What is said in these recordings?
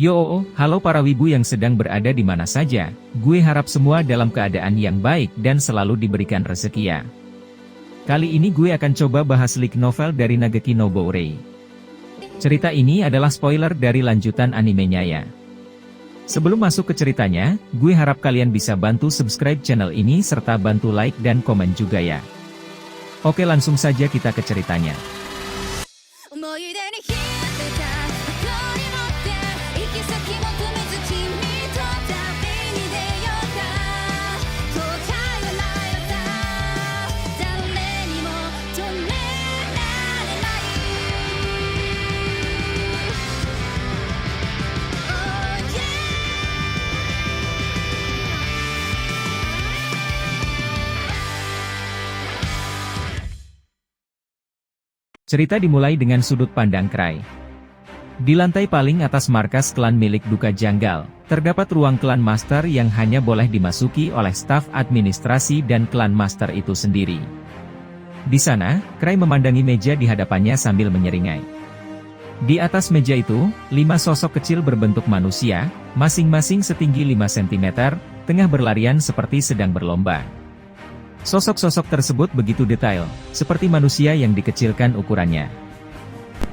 Halo para wibu yang sedang berada di mana saja, gue harap semua dalam keadaan yang baik dan selalu diberikan rezeki ya. Kali ini gue akan coba bahas leak novel dari Nageki no Bourei. Cerita ini adalah spoiler dari lanjutan animenya ya. Sebelum masuk ke ceritanya, gue harap kalian bisa bantu subscribe channel ini serta bantu like dan komen juga ya. Oke, langsung saja kita ke ceritanya. Cerita dimulai dengan sudut pandang Cray. Di lantai paling atas markas klan milik Duka Janggal, terdapat ruang klan master yang hanya boleh dimasuki oleh staf administrasi dan klan master itu sendiri. Di sana, Cray memandangi meja di hadapannya sambil menyeringai. Di atas meja itu, 5 sosok kecil berbentuk manusia, masing-masing setinggi 5 cm, tengah berlarian seperti sedang berlomba. Sosok-sosok tersebut begitu detail, seperti manusia yang dikecilkan ukurannya.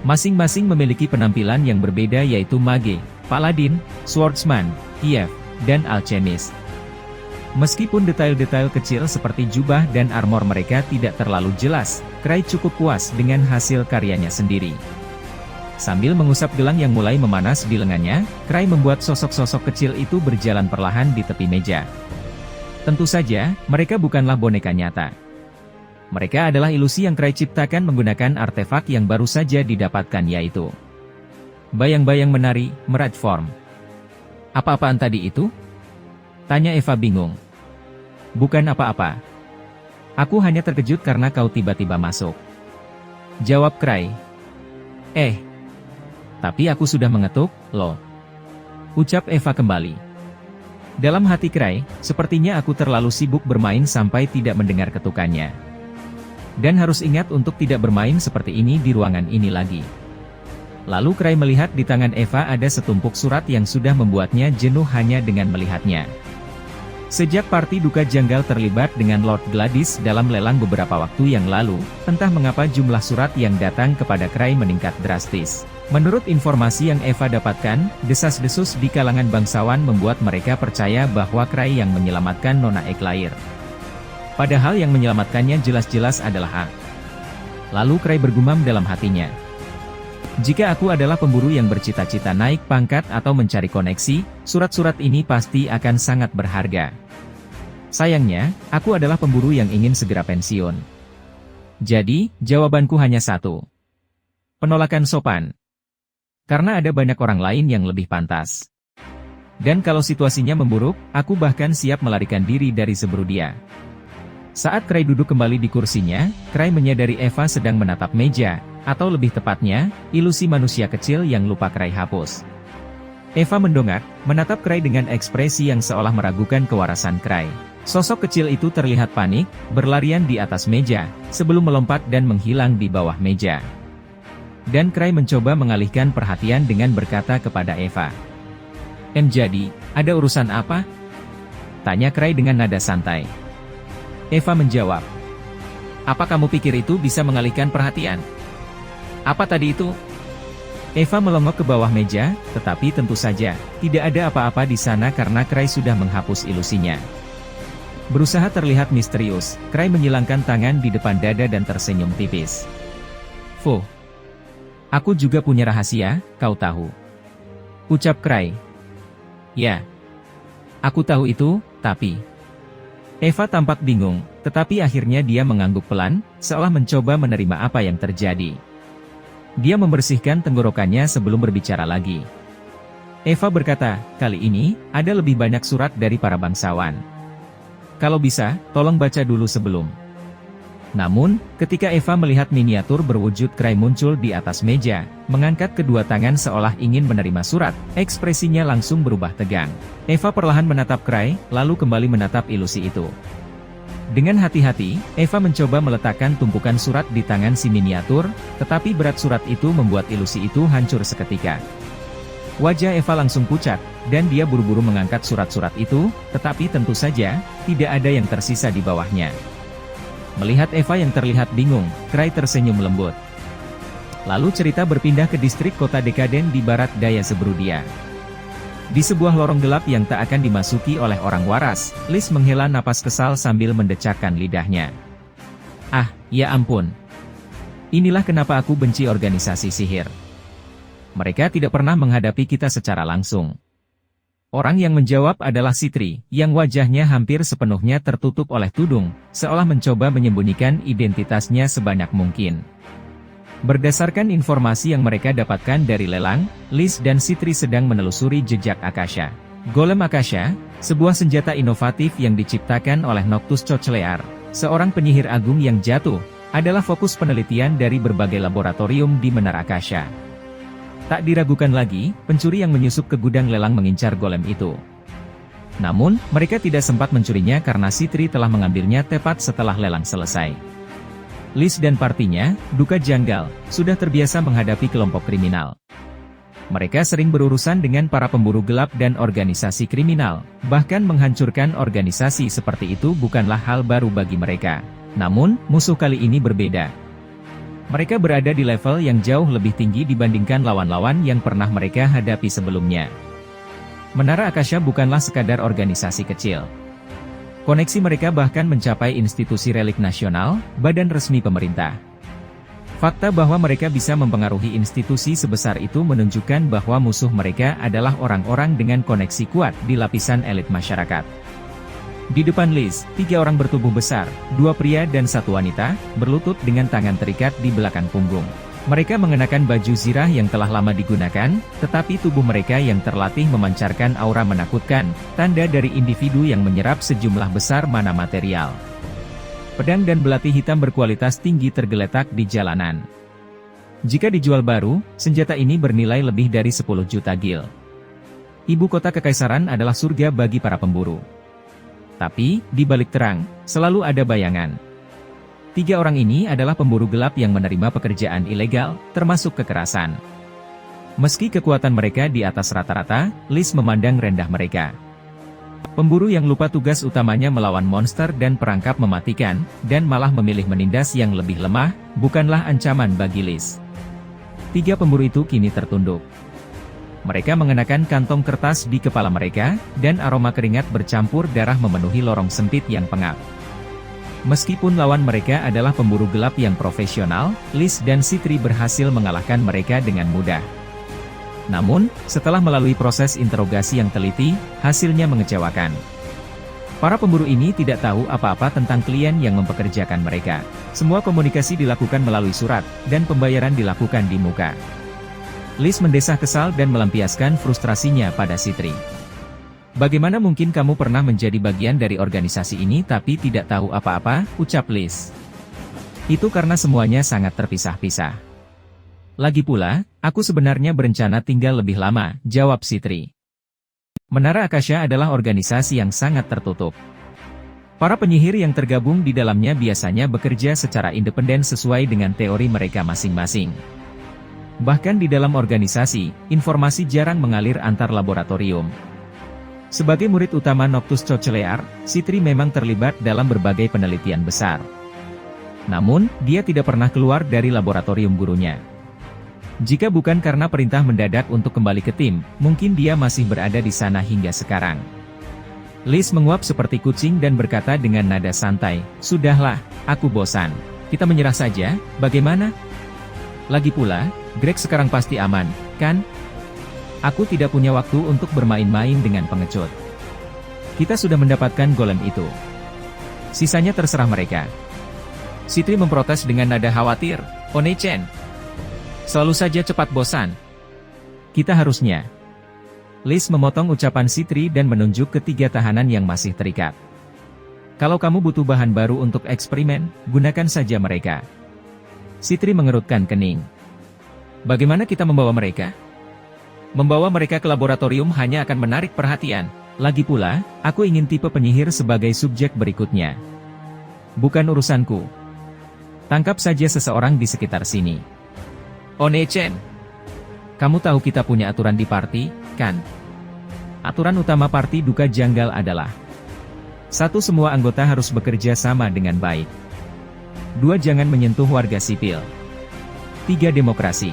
Masing-masing memiliki penampilan yang berbeda yaitu mage, paladin, swordsman, thief, dan alchemist. Meskipun detail-detail kecil seperti jubah dan armor mereka tidak terlalu jelas, Cray cukup puas dengan hasil karyanya sendiri. Sambil mengusap gelang yang mulai memanas di lengannya, Cray membuat sosok-sosok kecil itu berjalan perlahan di tepi meja. Tentu saja, mereka bukanlah boneka nyata. Mereka adalah ilusi yang Cray ciptakan menggunakan artefak yang baru saja didapatkan yaitu bayang-bayang menari, Mirage Form. Apa-apaan tadi itu? Tanya Eva bingung. Bukan apa-apa. Aku hanya terkejut karena kau tiba-tiba masuk. Jawab Cray. Tapi aku sudah mengetuk, loh. Ucap Eva kembali. Dalam hati Cray, sepertinya aku terlalu sibuk bermain sampai tidak mendengar ketukannya. Dan harus ingat untuk tidak bermain seperti ini di ruangan ini lagi. Lalu Cray melihat di tangan Eva ada setumpuk surat yang sudah membuatnya jenuh hanya dengan melihatnya. Sejak party Duka Janggal terlibat dengan Lord Gladys dalam lelang beberapa waktu yang lalu, entah mengapa jumlah surat yang datang kepada Cray meningkat drastis. Menurut informasi yang Eva dapatkan, desas-desus di kalangan bangsawan membuat mereka percaya bahwa Cray yang menyelamatkan Nona Eclair. Padahal yang menyelamatkannya jelas-jelas adalah A. Lalu Cray bergumam dalam hatinya. Jika aku adalah pemburu yang bercita-cita naik pangkat atau mencari koneksi, surat-surat ini pasti akan sangat berharga. Sayangnya, aku adalah pemburu yang ingin segera pensiun. Jadi, jawabanku hanya satu. Penolakan sopan. Karena ada banyak orang lain yang lebih pantas. Dan kalau situasinya memburuk, aku bahkan siap melarikan diri dari seburu dia. Saat Cray duduk kembali di kursinya, Cray menyadari Eva sedang menatap meja, atau lebih tepatnya, ilusi manusia kecil yang lupa Cray hapus. Eva mendongak, menatap Cray dengan ekspresi yang seolah meragukan kewarasan Cray. Sosok kecil itu terlihat panik, berlarian di atas meja, sebelum melompat dan menghilang di bawah meja. Dan Cray mencoba mengalihkan perhatian dengan berkata kepada Eva. Jadi, ada urusan apa? Tanya Cray dengan nada santai. Eva menjawab. Apa kamu pikir itu bisa mengalihkan perhatian? Apa tadi itu? Eva melongok ke bawah meja, tetapi tentu saja, tidak ada apa-apa di sana karena Cray sudah menghapus ilusinya. Berusaha terlihat misterius, Cray menyilangkan tangan di depan dada dan tersenyum tipis. Fuh. Aku juga punya rahasia, kau tahu. Ucap Cray. Ya. Aku tahu itu, tapi... Eva tampak bingung, tetapi akhirnya dia mengangguk pelan, seolah mencoba menerima apa yang terjadi. Dia membersihkan tenggorokannya sebelum berbicara lagi. Eva berkata, kali ini, ada lebih banyak surat dari para bangsawan. Kalau bisa, tolong baca dulu sebelum. Namun, ketika Eva melihat miniatur berwujud Cray muncul di atas meja, mengangkat kedua tangan seolah ingin menerima surat, ekspresinya langsung berubah tegang. Eva perlahan menatap Cray, lalu kembali menatap ilusi itu. Dengan hati-hati, Eva mencoba meletakkan tumpukan surat di tangan si miniatur, tetapi berat surat itu membuat ilusi itu hancur seketika. Wajah Eva langsung pucat, dan dia buru-buru mengangkat surat-surat itu, tetapi tentu saja, tidak ada yang tersisa di bawahnya. Melihat Eva yang terlihat bingung, Cray tersenyum lembut. Lalu cerita berpindah ke distrik kota dekaden di barat daya Zerbrudia. Di sebuah lorong gelap yang tak akan dimasuki oleh orang waras, Liz menghela napas kesal sambil mendecakkan lidahnya. Ah, ya ampun. Inilah kenapa aku benci organisasi sihir. Mereka tidak pernah menghadapi kita secara langsung. Orang yang menjawab adalah Sitri, yang wajahnya hampir sepenuhnya tertutup oleh tudung, seolah mencoba menyembunyikan identitasnya sebanyak mungkin. Berdasarkan informasi yang mereka dapatkan dari lelang, Liz dan Sitri sedang menelusuri jejak Akasha. Golem Akasha, sebuah senjata inovatif yang diciptakan oleh Noctus Cochlear, seorang penyihir agung yang jatuh, adalah fokus penelitian dari berbagai laboratorium di Menara Akasha. Tak diragukan lagi, pencuri yang menyusup ke gudang lelang mengincar golem itu. Namun, mereka tidak sempat mencurinya karena Sitri telah mengambilnya tepat setelah lelang selesai. Liz dan partinya, duka janggal, sudah terbiasa menghadapi kelompok kriminal. Mereka sering berurusan dengan para pemburu gelap dan organisasi kriminal, bahkan menghancurkan organisasi seperti itu bukanlah hal baru bagi mereka. Namun, musuh kali ini berbeda. Mereka berada di level yang jauh lebih tinggi dibandingkan lawan-lawan yang pernah mereka hadapi sebelumnya. Menara Akasha bukanlah sekadar organisasi kecil. Koneksi mereka bahkan mencapai institusi relik nasional, badan resmi pemerintah. Fakta bahwa mereka bisa mempengaruhi institusi sebesar itu menunjukkan bahwa musuh mereka adalah orang-orang dengan koneksi kuat di lapisan elit masyarakat. Di depan Liz, 3 orang bertubuh besar, 2 pria dan 1 wanita, berlutut dengan tangan terikat di belakang punggung. Mereka mengenakan baju zirah yang telah lama digunakan, tetapi tubuh mereka yang terlatih memancarkan aura menakutkan, tanda dari individu yang menyerap sejumlah besar mana material. Pedang dan belati hitam berkualitas tinggi tergeletak di jalanan. Jika dijual baru, senjata ini bernilai lebih dari 10 juta gil. Ibu kota kekaisaran adalah surga bagi para pemburu. Tapi, di balik terang, selalu ada bayangan. 3 orang ini adalah pemburu gelap yang menerima pekerjaan ilegal, termasuk kekerasan. Meski kekuatan mereka di atas rata-rata, Liz memandang rendah mereka. Pemburu yang lupa tugas utamanya melawan monster dan perangkap mematikan, dan malah memilih menindas yang lebih lemah, bukanlah ancaman bagi Liz. 3 pemburu itu kini tertunduk. Mereka mengenakan kantong kertas di kepala mereka, dan aroma keringat bercampur darah memenuhi lorong sempit yang pengap. Meskipun lawan mereka adalah pemburu gelap yang profesional, Liz dan Sitri berhasil mengalahkan mereka dengan mudah. Namun, setelah melalui proses interogasi yang teliti, hasilnya mengecewakan. Para pemburu ini tidak tahu apa-apa tentang klien yang mempekerjakan mereka. Semua komunikasi dilakukan melalui surat, dan pembayaran dilakukan di muka. Liz mendesah kesal dan melampiaskan frustrasinya pada Sitri. Bagaimana mungkin kamu pernah menjadi bagian dari organisasi ini tapi tidak tahu apa-apa, ucap Liz. Itu karena semuanya sangat terpisah-pisah. Lagi pula, aku sebenarnya berencana tinggal lebih lama, jawab Sitri. Menara Akasha adalah organisasi yang sangat tertutup. Para penyihir yang tergabung di dalamnya biasanya bekerja secara independen sesuai dengan teori mereka masing-masing. Bahkan di dalam organisasi, informasi jarang mengalir antar laboratorium. Sebagai murid utama Noctus Cochlear, Sitri memang terlibat dalam berbagai penelitian besar. Namun, dia tidak pernah keluar dari laboratorium gurunya. Jika bukan karena perintah mendadak untuk kembali ke tim, mungkin dia masih berada di sana hingga sekarang. Liz menguap seperti kucing dan berkata dengan nada santai, "Sudahlah, aku bosan. Kita menyerah saja, bagaimana? Lagi pula, Greg sekarang pasti aman, kan? Aku tidak punya waktu untuk bermain-main dengan pengecut. Kita sudah mendapatkan golem itu. Sisanya terserah mereka." Sitri memprotes dengan nada khawatir, "One-chan. Selalu saja cepat bosan. Kita harusnya." Liz memotong ucapan Sitri dan menunjuk ke 3 tahanan yang masih terikat. "Kalau kamu butuh bahan baru untuk eksperimen, gunakan saja mereka." Sitri mengerutkan kening. "Bagaimana kita membawa mereka? Membawa mereka ke laboratorium hanya akan menarik perhatian. Lagi pula, aku ingin tipe penyihir sebagai subjek berikutnya. Bukan urusanku. Tangkap saja seseorang di sekitar sini." "One-chan." Kamu tahu kita punya aturan di party, kan? Aturan utama party duka janggal adalah 1. Semua anggota harus bekerja sama dengan baik. 2. Jangan menyentuh warga sipil. 3. Demokrasi.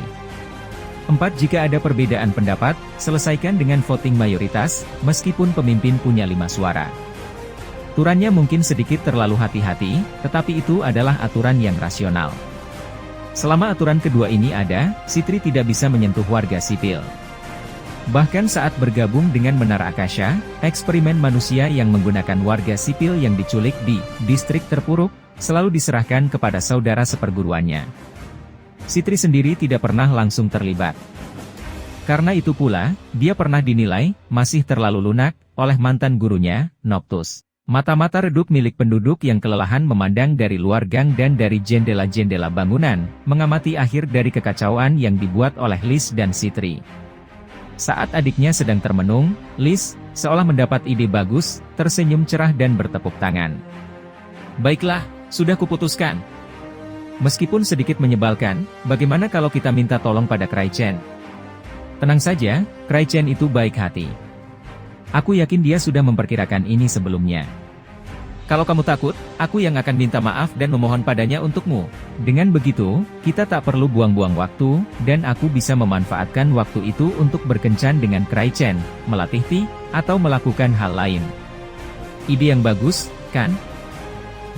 4. Jika ada perbedaan pendapat, selesaikan dengan voting mayoritas, meskipun pemimpin punya 5 suara. Aturannya mungkin sedikit terlalu hati-hati, tetapi itu adalah aturan yang rasional. Selama aturan kedua ini ada, Sitri tidak bisa menyentuh warga sipil. Bahkan saat bergabung dengan Menara Akasha, eksperimen manusia yang menggunakan warga sipil yang diculik di distrik terpuruk, selalu diserahkan kepada saudara seperguruannya. Sitri sendiri tidak pernah langsung terlibat. Karena itu pula, dia pernah dinilai masih terlalu lunak oleh mantan gurunya, Noctus. Mata-mata redup milik penduduk yang kelelahan memandang dari luar gang dan dari jendela-jendela bangunan, mengamati akhir dari kekacauan yang dibuat oleh Liz dan Sitri. Saat adiknya sedang termenung, Liz, seolah mendapat ide bagus, tersenyum cerah dan bertepuk tangan. Baiklah, sudah kuputuskan. Meskipun sedikit menyebalkan, bagaimana kalau kita minta tolong pada Krai Chen? Tenang saja, Krai Chen itu baik hati. Aku yakin dia sudah memperkirakan ini sebelumnya. Kalau kamu takut, aku yang akan minta maaf dan memohon padanya untukmu. Dengan begitu, kita tak perlu buang-buang waktu, dan aku bisa memanfaatkan waktu itu untuk berkencan dengan Krai Chen, melatih Ti, atau melakukan hal lain. Ide yang bagus, kan?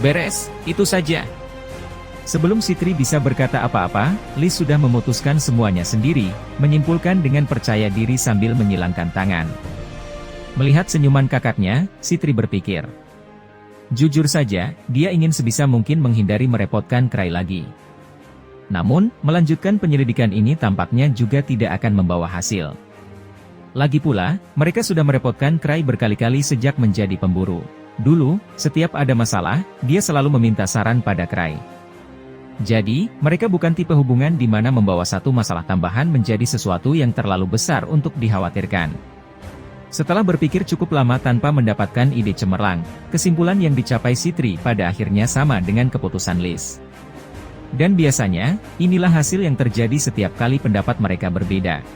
Beres, itu saja. Sebelum Sitri bisa berkata apa-apa, Liz sudah memutuskan semuanya sendiri, menyimpulkan dengan percaya diri sambil menyilangkan tangan. Melihat senyuman kakaknya, Sitri berpikir. Jujur saja, dia ingin sebisa mungkin menghindari merepotkan Krai lagi. Namun, melanjutkan penyelidikan ini tampaknya juga tidak akan membawa hasil. Lagi pula, mereka sudah merepotkan Krai berkali-kali sejak menjadi pemburu. Dulu, setiap ada masalah, dia selalu meminta saran pada Krai. Jadi, mereka bukan tipe hubungan di mana membawa satu masalah tambahan menjadi sesuatu yang terlalu besar untuk dikhawatirkan. Setelah berpikir cukup lama tanpa mendapatkan ide cemerlang, kesimpulan yang dicapai Sitri pada akhirnya sama dengan keputusan Liz. Dan biasanya, inilah hasil yang terjadi setiap kali pendapat mereka berbeda.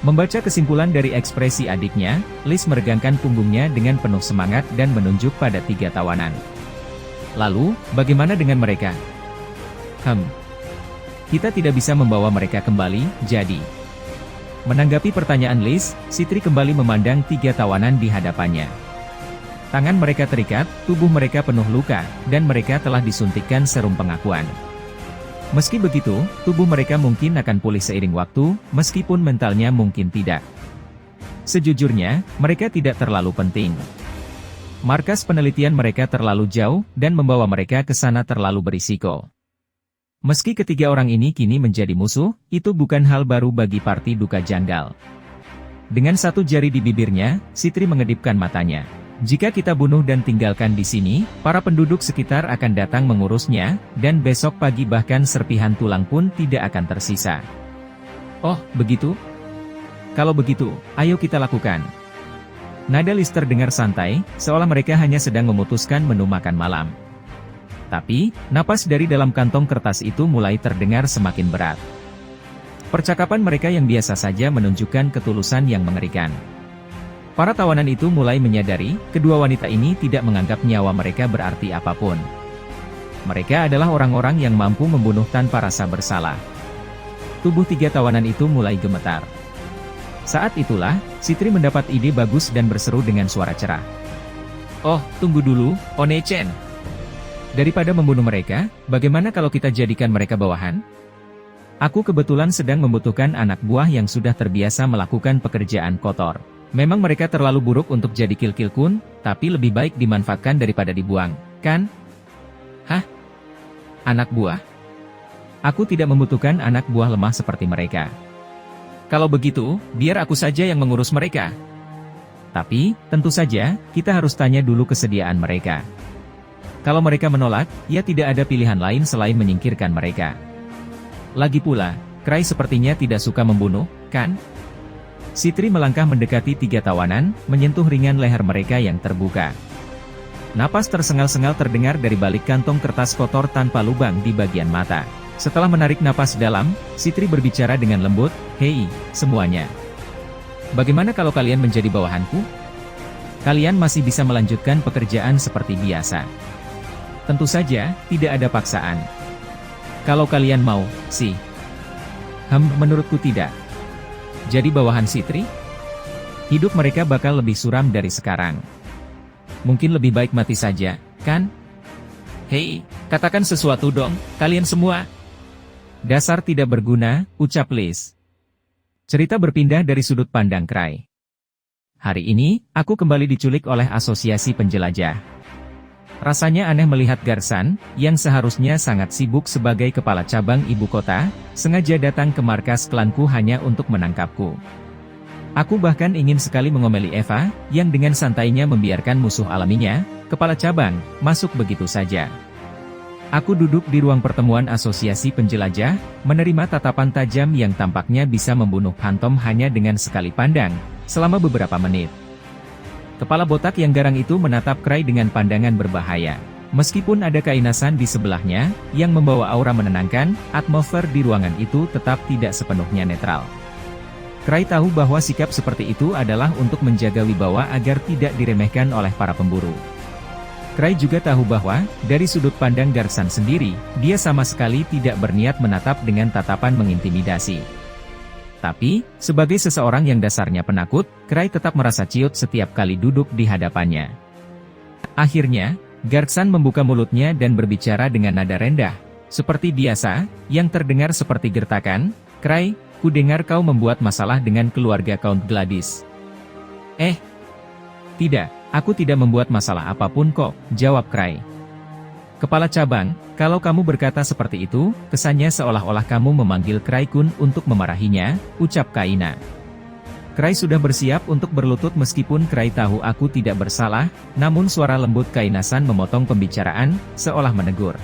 Membaca kesimpulan dari ekspresi adiknya, Liz meregangkan punggungnya dengan penuh semangat dan menunjuk pada 3 tawanan. Lalu, bagaimana dengan mereka? Kita tidak bisa membawa mereka kembali, jadi. Menanggapi pertanyaan Liz, Sitri kembali memandang 3 tawanan di hadapannya. Tangan mereka terikat, tubuh mereka penuh luka, dan mereka telah disuntikkan serum pengakuan. Meski begitu, tubuh mereka mungkin akan pulih seiring waktu, meskipun mentalnya mungkin tidak. Sejujurnya, mereka tidak terlalu penting. Markas penelitian mereka terlalu jauh, dan membawa mereka ke sana terlalu berisiko. Meski ketiga orang ini kini menjadi musuh, itu bukan hal baru bagi parti duka janggal. Dengan satu jari di bibirnya, Sitri mengedipkan matanya. Jika kita bunuh dan tinggalkan di sini, para penduduk sekitar akan datang mengurusnya, dan besok pagi bahkan serpihan tulang pun tidak akan tersisa. Oh, begitu? Kalau begitu, ayo kita lakukan. Nada Liz terdengar santai, seolah mereka hanya sedang memutuskan menu makan malam. Tapi, napas dari dalam kantong kertas itu mulai terdengar semakin berat. Percakapan mereka yang biasa saja menunjukkan ketulusan yang mengerikan. Para tawanan itu mulai menyadari, kedua wanita ini tidak menganggap nyawa mereka berarti apapun. Mereka adalah orang-orang yang mampu membunuh tanpa rasa bersalah. Tubuh 3 tawanan itu mulai gemetar. Saat itulah, Sitri mendapat ide bagus dan berseru dengan suara cerah. Oh, tunggu dulu, One-chan. Daripada membunuh mereka, bagaimana kalau kita jadikan mereka bawahan? Aku kebetulan sedang membutuhkan anak buah yang sudah terbiasa melakukan pekerjaan kotor. Memang mereka terlalu buruk untuk jadi Kil-Kil-kun, tapi lebih baik dimanfaatkan daripada dibuang, kan? Hah? Anak buah? Aku tidak membutuhkan anak buah lemah seperti mereka. Kalau begitu, biar aku saja yang mengurus mereka. Tapi, tentu saja, kita harus tanya dulu kesediaan mereka. Kalau mereka menolak, ya tidak ada pilihan lain selain menyingkirkan mereka. Lagi pula, Krai sepertinya tidak suka membunuh, kan? Sitri melangkah mendekati 3 tawanan, menyentuh ringan leher mereka yang terbuka. Napas tersengal-sengal terdengar dari balik kantong kertas kotor tanpa lubang di bagian mata. Setelah menarik napas dalam, Sitri berbicara dengan lembut, "Hei, semuanya. Bagaimana kalau kalian menjadi bawahanku? Kalian masih bisa melanjutkan pekerjaan seperti biasa. Tentu saja, tidak ada paksaan. Kalau kalian mau, sih. Menurutku tidak. Jadi bawahan Sitri? Hidup mereka bakal lebih suram dari sekarang. Mungkin lebih baik mati saja, kan? Hei, katakan sesuatu dong, kalian semua." "Dasar tidak berguna," ucap Liz. Cerita berpindah dari sudut pandang Cray. "Hari ini, aku kembali diculik oleh asosiasi penjelajah. Rasanya aneh melihat Garsan, yang seharusnya sangat sibuk sebagai kepala cabang ibu kota, sengaja datang ke markas klanku hanya untuk menangkapku. Aku bahkan ingin sekali mengomeli Eva, yang dengan santainya membiarkan musuh alaminya, kepala cabang, masuk begitu saja. Aku duduk di ruang pertemuan asosiasi penjelajah, menerima tatapan tajam yang tampaknya bisa membunuh Phantom hanya dengan sekali pandang, selama beberapa menit. Kepala botak yang garang itu menatap Cray dengan pandangan berbahaya. Meskipun ada kainasan di sebelahnya, yang membawa aura menenangkan, atmosfer di ruangan itu tetap tidak sepenuhnya netral. Cray tahu bahwa sikap seperti itu adalah untuk menjaga wibawa agar tidak diremehkan oleh para pemburu. Cray juga tahu bahwa, dari sudut pandang Garsan sendiri, dia sama sekali tidak berniat menatap dengan tatapan mengintimidasi. Tapi, sebagai seseorang yang dasarnya penakut, Cray tetap merasa ciut setiap kali duduk di hadapannya. Akhirnya, Garsan membuka mulutnya dan berbicara dengan nada rendah. Seperti biasa, yang terdengar seperti gertakan, "Cray, ku dengar kau membuat masalah dengan keluarga Count Gladys." Tidak, aku tidak membuat masalah apapun kok, jawab Cray. "Kepala cabang, kalau kamu berkata seperti itu, kesannya seolah-olah kamu memanggil Cray-kun untuk memarahinya," ucap Kaina. Cray sudah bersiap untuk berlutut meskipun Cray tahu aku tidak bersalah, namun suara lembut Kainasan memotong pembicaraan, seolah menegur.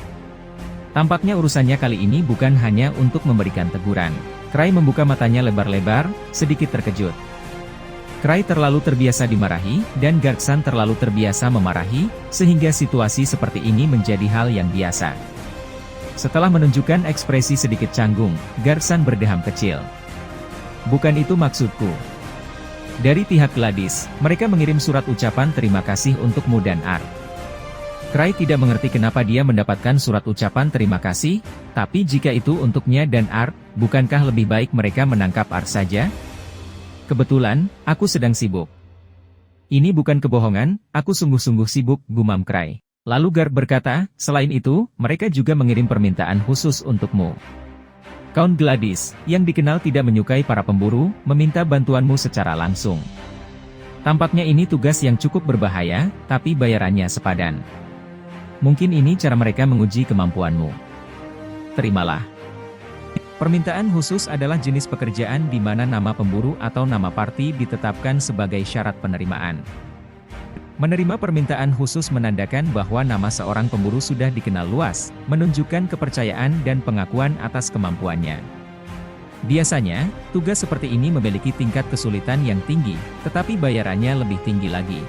Tampaknya urusannya kali ini bukan hanya untuk memberikan teguran. Cray membuka matanya lebar-lebar, sedikit terkejut. Cray terlalu terbiasa dimarahi, dan Garsan terlalu terbiasa memarahi, sehingga situasi seperti ini menjadi hal yang biasa. Setelah menunjukkan ekspresi sedikit canggung, Garsan berdeham kecil. "Bukan itu maksudku. Dari pihak Gladys, mereka mengirim surat ucapan terima kasih untukmu dan Art." Cray tidak mengerti kenapa dia mendapatkan surat ucapan terima kasih, tapi jika itu untuknya dan Art, bukankah lebih baik mereka menangkap Art saja? "Kebetulan, aku sedang sibuk." "Ini bukan kebohongan, aku sungguh-sungguh sibuk," gumam Cray. Lalu Gar berkata, "Selain itu, mereka juga mengirim permintaan khusus untukmu. Count Gladys, yang dikenal tidak menyukai para pemburu, meminta bantuanmu secara langsung. Tampaknya ini tugas yang cukup berbahaya, tapi bayarannya sepadan. Mungkin ini cara mereka menguji kemampuanmu. Terimalah." Permintaan khusus adalah jenis pekerjaan di mana nama pemburu atau nama parti ditetapkan sebagai syarat penerimaan. Menerima permintaan khusus menandakan bahwa nama seorang pemburu sudah dikenal luas, menunjukkan kepercayaan dan pengakuan atas kemampuannya. Biasanya, tugas seperti ini memiliki tingkat kesulitan yang tinggi, tetapi bayarannya lebih tinggi lagi.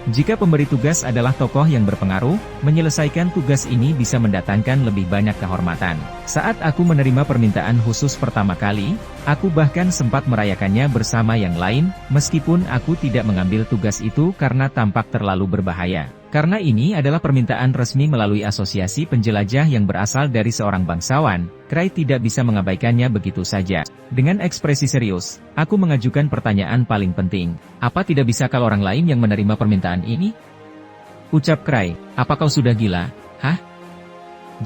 Jika pemberi tugas adalah tokoh yang berpengaruh, menyelesaikan tugas ini bisa mendatangkan lebih banyak kehormatan. Saat aku menerima permintaan khusus pertama kali, aku bahkan sempat merayakannya bersama yang lain, meskipun aku tidak mengambil tugas itu karena tampak terlalu berbahaya. Karena ini adalah permintaan resmi melalui asosiasi penjelajah yang berasal dari seorang bangsawan, Cray tidak bisa mengabaikannya begitu saja. Dengan ekspresi serius, aku mengajukan pertanyaan paling penting. "Apa tidak bisa kalau orang lain yang menerima permintaan ini?" Ucap Cray, "Apa kau sudah gila? Hah?"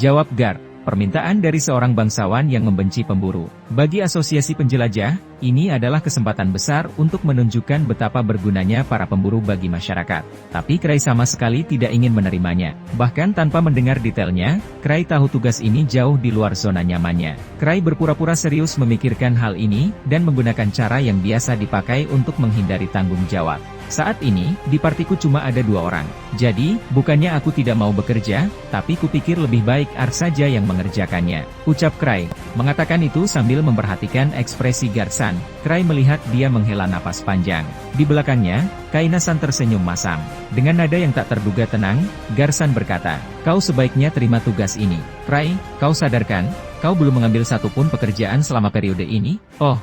Jawab Gar, "Permintaan dari seorang bangsawan yang membenci pemburu. Bagi asosiasi penjelajah, ini adalah kesempatan besar untuk menunjukkan betapa bergunanya para pemburu bagi masyarakat." Tapi Cray sama sekali tidak ingin menerimanya. Bahkan tanpa mendengar detailnya, Cray tahu tugas ini jauh di luar zona nyamannya. Cray berpura-pura serius memikirkan hal ini, dan menggunakan cara yang biasa dipakai untuk menghindari tanggung jawab. Saat ini, di partiku cuma ada 2 orang. Jadi, bukannya aku tidak mau bekerja, tapi kupikir lebih baik Art saja yang mengerjakannya. Ucap Cray. Mengatakan itu sambil memperhatikan ekspresi Garsan. Cray melihat dia menghela napas panjang. Di belakangnya, Kainasan tersenyum masam. Dengan nada yang tak terduga tenang, Garsan berkata, "Kau sebaiknya terima tugas ini. Cray, kau sadarkan, kau belum mengambil satupun pekerjaan selama periode ini? Oh,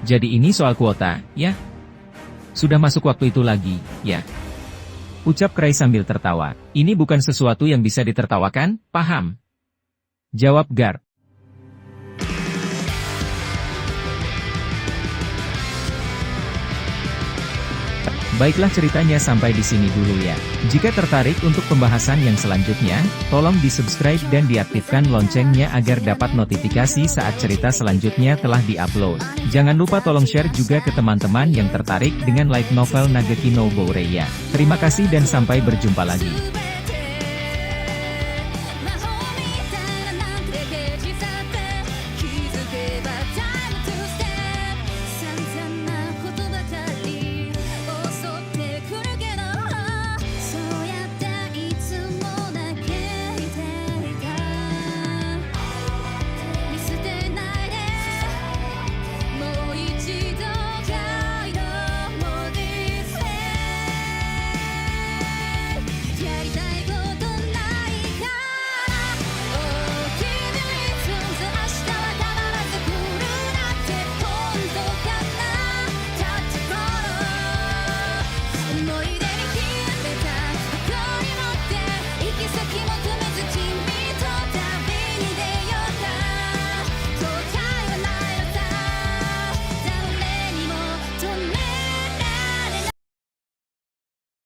jadi ini soal kuota, ya? Sudah masuk waktu itu lagi, ya?" Ucap Cray sambil tertawa. "Ini bukan sesuatu yang bisa ditertawakan, paham?" Jawab Gar. Baiklah, ceritanya sampai di sini dulu ya. Jika tertarik untuk pembahasan yang selanjutnya, tolong di-subscribe dan diaktifkan loncengnya agar dapat notifikasi saat cerita selanjutnya telah di-upload. Jangan lupa tolong share juga ke teman-teman yang tertarik dengan light novel Nageki no Boureya. Terima kasih dan sampai berjumpa lagi.